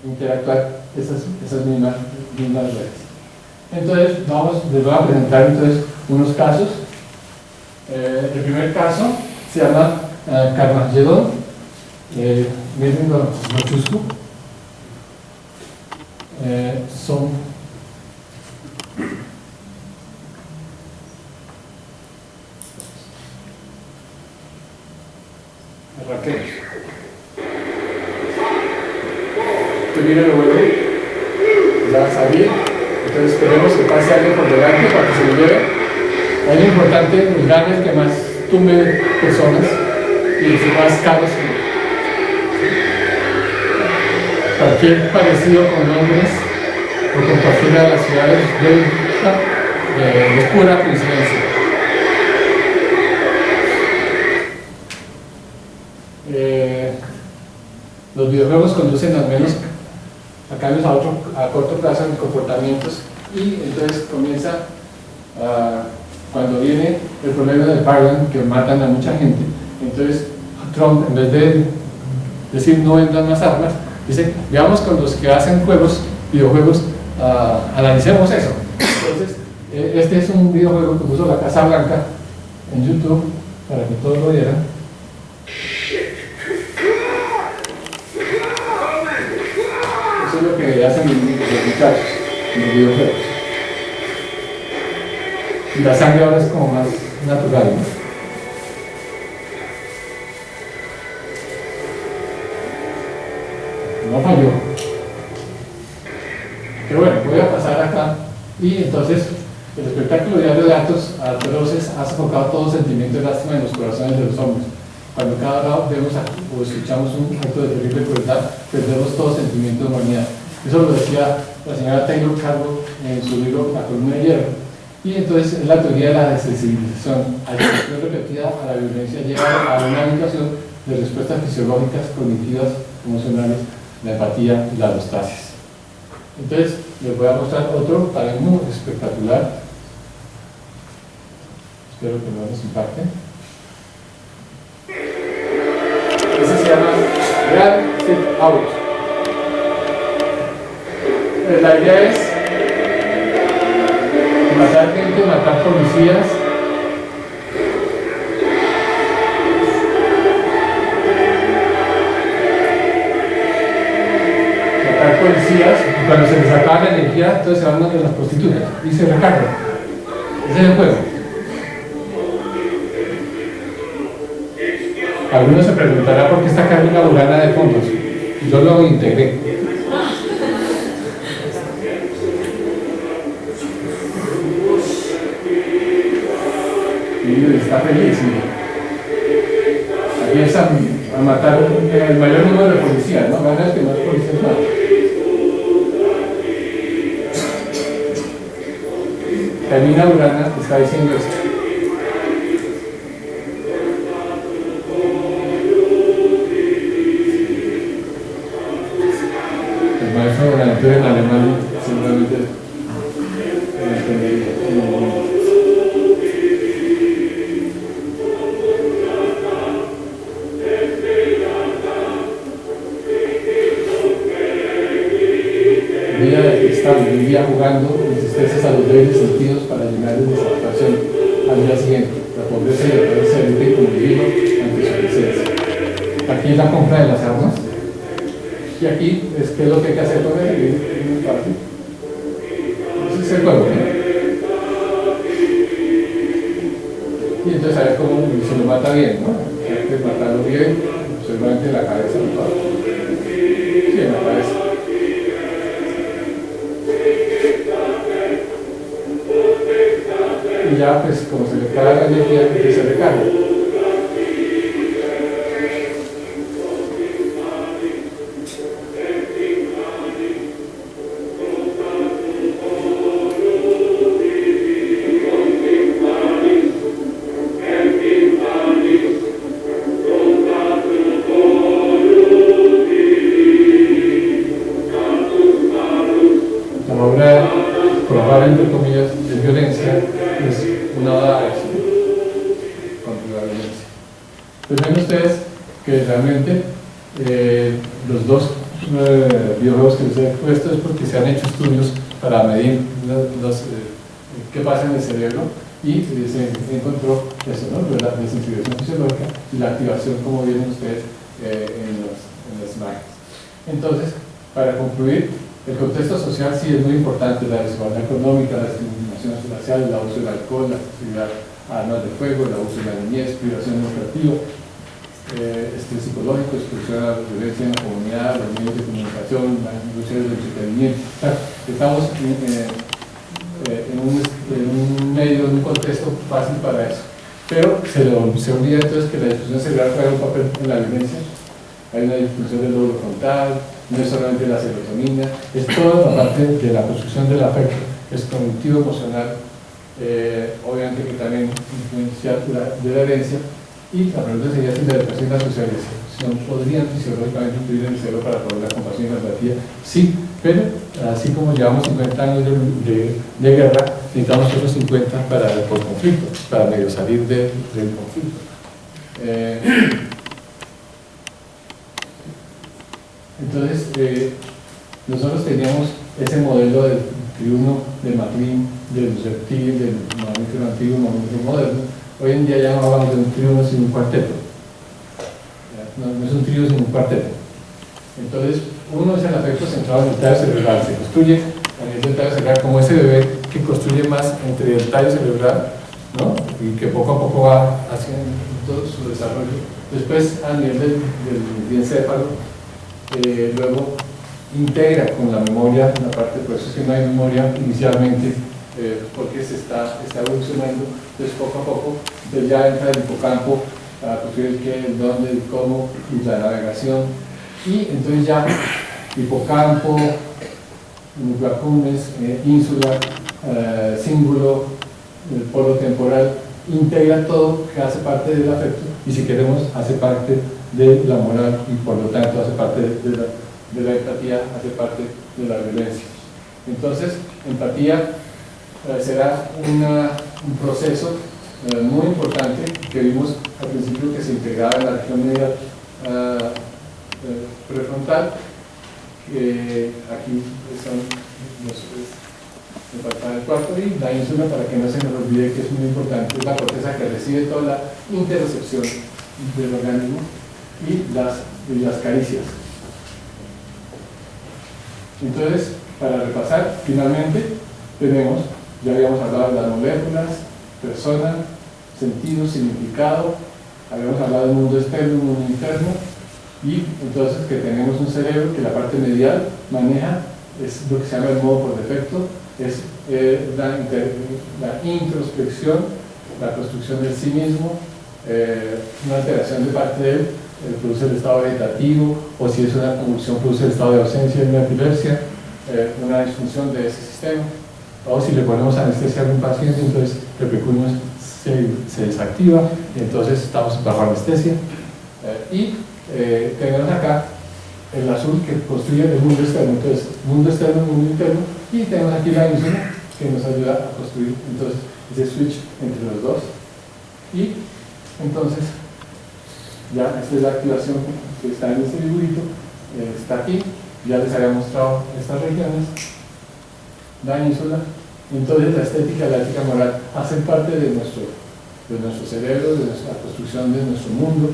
interactuar esas mismas redes. Entonces les voy a presentar entonces unos casos. El primer caso se llama Carmageddon, miren lo chusco. Son arranquemos. Miren lo bueno, ya va a salir. Entonces esperemos que pase alguien por delante para que se lo lleve. Ahí lo importante, el gunner que más tumbe personas y los más caros. Cualquier parecido con Londres o con cualquiera de las ciudades es pura coincidencia. Los videojuegos conducen al menos a cambios a corto plazo en comportamientos y entonces comienza cuando viene el problema del Parliament, que matan a mucha gente. Entonces Trump, en vez de decir no vendan más armas, dice veamos con los que hacen videojuegos, analicemos eso. Entonces este es un videojuego que puso la Casa Blanca en YouTube para que todos lo vieran. Eso es lo que hacen los muchachos en los videojuegos. Y la sangre ahora es como más natural, ¿no? No falló. Pero bueno, voy a pasar acá. Y entonces, el espectáculo diario de actos atroces ha sofocado todo sentimiento de lástima en los corazones de los hombres. Cuando cada lado vemos o escuchamos un acto de terrible crueldad, perdemos todo sentimiento de humanidad. Eso lo decía la señora Taylor Carbo en su libro La columna de hierro. Y entonces es la teoría de la desensibilización. La exposición repetida a la violencia lleva a una habituación de respuestas fisiológicas, cognitivas, emocionales, la empatía y la alostasis. Entonces les voy a mostrar otro también muy espectacular. Espero que no nos impacte. Ese se llama Real Step Out. La idea es matar gente, matar policías. Matar policías, y cuando se les acaba la energía, entonces se van a las prostitutas y se recargan. Ese es el juego. Algunos se preguntarán por qué está Carolina Burana de fondos. Yo lo integré. Y está feliz. Aquí empiezan a matar el mayor número de policías, ¿no? Ganas que más policías matan. Carolina Burana está diciendo esto. El maestro Bonaventura en alemán seguramente lo entendería en el momento. Vivía jugando resistencias a los débiles sentidos para llenar de satisfacción al día siguiente. La pobreza y el poder ser y convivirlo ante su presencia. Aquí es la compra de las armas. Y aquí es qué es lo que hay que hacer con él. Ese es el juego, ¿no? Y entonces a ver cómo se lo mata bien, ¿no? matarlo bien, solamente la cabeza, ¿no? Sí, en la cabeza. Y ya, pues, como se le cae la energía, se recarga. La obra, probar entre comillas, de violencia es una oda a eso, contra la violencia. Pues ven ustedes que realmente los dos videojuegos que les he puesto es porque se han hecho estudios para medir qué pasa en el cerebro y se encontró eso, ¿no? La desensibilización fisiológica y la activación, como vieron ustedes en las imágenes. Entonces, para concluir, el contexto social sí es muy importante: la desigualdad económica, la discriminación racial, el abuso del alcohol, la accesibilidad a armas de fuego, el abuso de la niñez, privación educativa, estrés psicológico, exclusión a la violencia en la comunidad, los medios de comunicación, las industrias del entretenimiento. O sea, estamos en un medio, en un contexto fácil para eso. Pero se olvida entonces que la disfunción cerebral juega un papel en la violencia. Hay una disfunción del lóbulo frontal, no es solamente la serotonina, es toda la parte de la construcción del afecto, es cognitivo, emocional, obviamente que también influencia de la herencia. Y la pregunta sería si la educación y la socialización podrían fisiológicamente influir en el cerebro para poder la compasión y la empatía. Sí, pero así como llevamos 50 años de guerra, necesitamos otros 50 para el conflicto, para medio salir del conflicto. Entonces, nosotros teníamos ese modelo del triuno, del matrín, del reptil, del mamífero antiguo, mamífero moderno. Hoy en día ya no hablamos de un triuno sin un cuarteto. No es un trío sin un cuarteto. Entonces, uno es el afecto centrado en el tallo cerebral. Se construye a nivel del tallo cerebral como ese bebé que construye más entre el tallo cerebral, ¿no? Y que poco a poco va haciendo todo su desarrollo. Después, a nivel del encéfalo, luego integra con la memoria, la parte, por eso es que no hay memoria inicialmente, porque se está evolucionando. Entonces poco a poco ya entra el hipocampo para construir el qué, el dónde, el cómo y la navegación. Y entonces ya hipocampo, núcleo accumbens, ínsula, cíngulo, el polo temporal, integra todo que hace parte del afecto y, si queremos, hace parte de la moral y por lo tanto hace parte de la empatía, hace parte de la violencia. Entonces, empatía será un proceso muy importante que vimos al principio, que se integraba en la región media prefrontal, que aquí son me falta el cuarto, y la ínsula, para que no se nos olvide que es muy importante, es la corteza que recibe toda la interocepción del organismo y las caricias. Entonces, para repasar, finalmente tenemos, ya habíamos hablado de las moléculas, persona, sentido, significado, habíamos hablado del mundo externo, un mundo interno, y entonces que tenemos un cerebro que la parte medial maneja, es lo que se llama el modo por defecto, es la introspección, la construcción del sí mismo, una alteración de parte de él, produce el estado vegetativo, o si es una convulsión produce el estado de ausencia de una epilepsia, una disfunción de ese sistema, o si le ponemos anestesia a algún paciente, entonces el precursor se desactiva y entonces estamos bajo anestesia. Y tenemos acá el azul que construye el mundo externo, entonces mundo externo, mundo interno, y tenemos aquí la ínsula que nos ayuda a construir entonces ese switch entre los dos. Y entonces ya esta es la activación que está en este dibujito, está aquí, ya les había mostrado estas regiones, la ínsula. Entonces la estética y la ética moral hacen parte de nuestro cerebro, de nuestra construcción de nuestro mundo.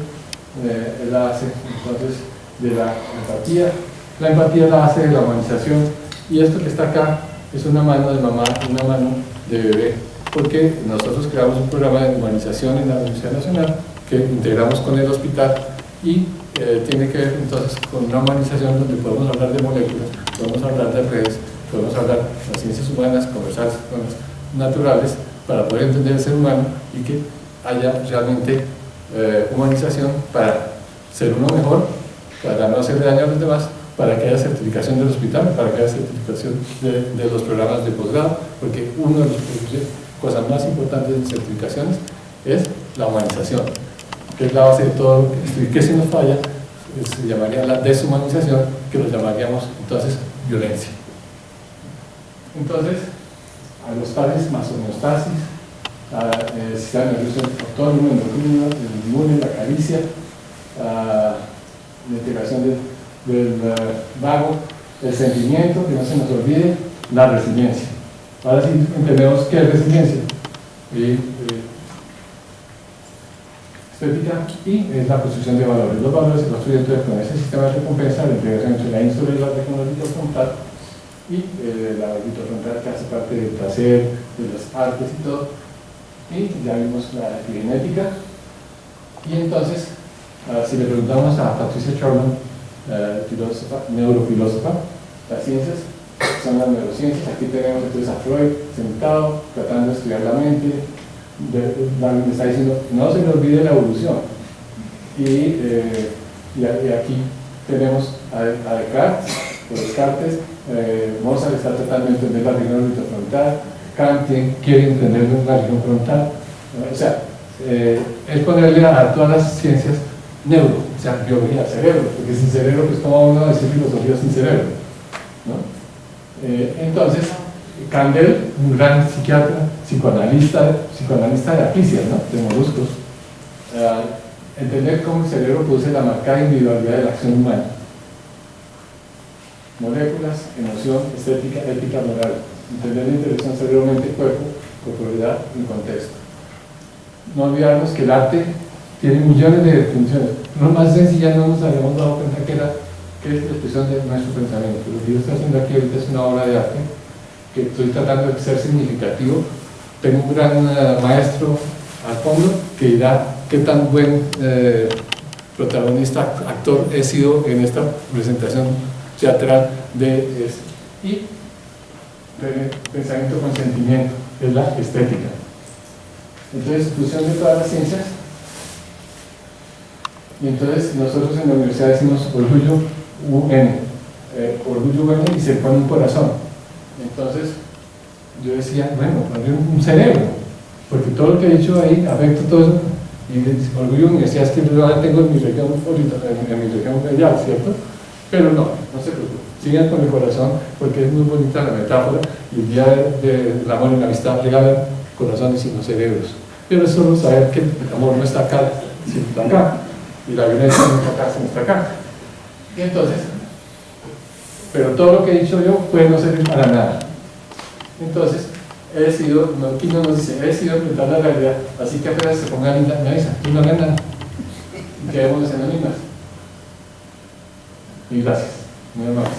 Es la base entonces de la empatía. La empatía es la base de la humanización, y esto que está acá es una mano de mamá y una mano de bebé, porque nosotros creamos un programa de humanización en la Universidad Nacional que integramos con el hospital y tiene que ver entonces con una humanización donde podemos hablar de moléculas, podemos hablar de redes, podemos hablar de las ciencias humanas, conversar con las naturales para poder entender el ser humano y que haya realmente humanización para ser uno mejor, para no hacerle daño a los demás, para que haya certificación del hospital, para que haya certificación de los programas de posgrado, porque una de las cosas más importantes de certificaciones es la humanización, que es la base de todo esto, y que si nos falla se llamaría la deshumanización, que lo llamaríamos entonces violencia. Entonces, a los tales más homeostasis, el sistema nervioso autónomo, endocrino, el inmune, la caricia, la integración del vago, el sentimiento, que no se nos olvide, la resiliencia. Ahora sí entendemos qué es resiliencia. Estética y es la construcción de valores. Los valores se construyen entonces con ese sistema de recompensa, la integración entre la ínsula y la tecnológica frontal y la frontal que hace parte del placer, de las artes y todo. Y ya vimos la epigenética. Y entonces, si le preguntamos a Patricia Chorlton, neurofilósofa, las ciencias son las neurociencias. Aquí tenemos entonces a Freud sentado, tratando de estudiar la mente. Me está diciendo, no se le olvide la evolución. Y aquí tenemos a Descartes, Mozart está tratando de entender la región frontal, Kant quiere entender la región frontal, o sea, es ponerle a todas las ciencias neuro, o sea, biología, cerebro, porque sin cerebro, pues como uno decir filosofía sin cerebro, ¿no? Entonces, Kandel, un gran psiquiatra, psicoanalista de aficias, ¿no? De moluscos, entender cómo el cerebro produce la marcada individualidad de la acción humana. Moléculas, emoción, estética, ética, moral. Entender la interacción cerebro-mente, cuerpo, corporalidad y contexto. No olvidarnos que el arte tiene millones de funciones. Lo más sencilla no nos habíamos dado cuenta que es la expresión de nuestro pensamiento. Lo que yo estoy haciendo aquí ahorita es una obra de arte que estoy tratando de ser significativo. Tengo un gran maestro al fondo que dirá qué tan buen protagonista, actor he sido en esta presentación teatral de esto. Y pensamiento con sentimiento, es la estética. Entonces, fusión de todas las ciencias. Y entonces nosotros en la universidad decimos orgullo UN, orgullo UN, y se pone un corazón. Entonces yo decía, bueno, un cerebro, porque todo lo que he dicho ahí afecta todo eso. Y orgullo me decía, es que yo ahora tengo en mi región real, ¿cierto? Pero no se preocupen, sigan con el corazón, porque es muy bonita la metáfora, y el día del amor y la amistad regalan corazones y no cerebros. Pero es solo saber que el amor no está acá, sino está acá, y la violencia no está acá, sino está acá. Y entonces, pero todo lo que he dicho yo puede no servir para nada. Entonces, he decidido, aquí no nos dice, he decidido enfrentar la realidad, así que apenas se ponga linda, me avisa, aquí no hay nada, y quedémonos en las mismas. Y gracias, muy amable.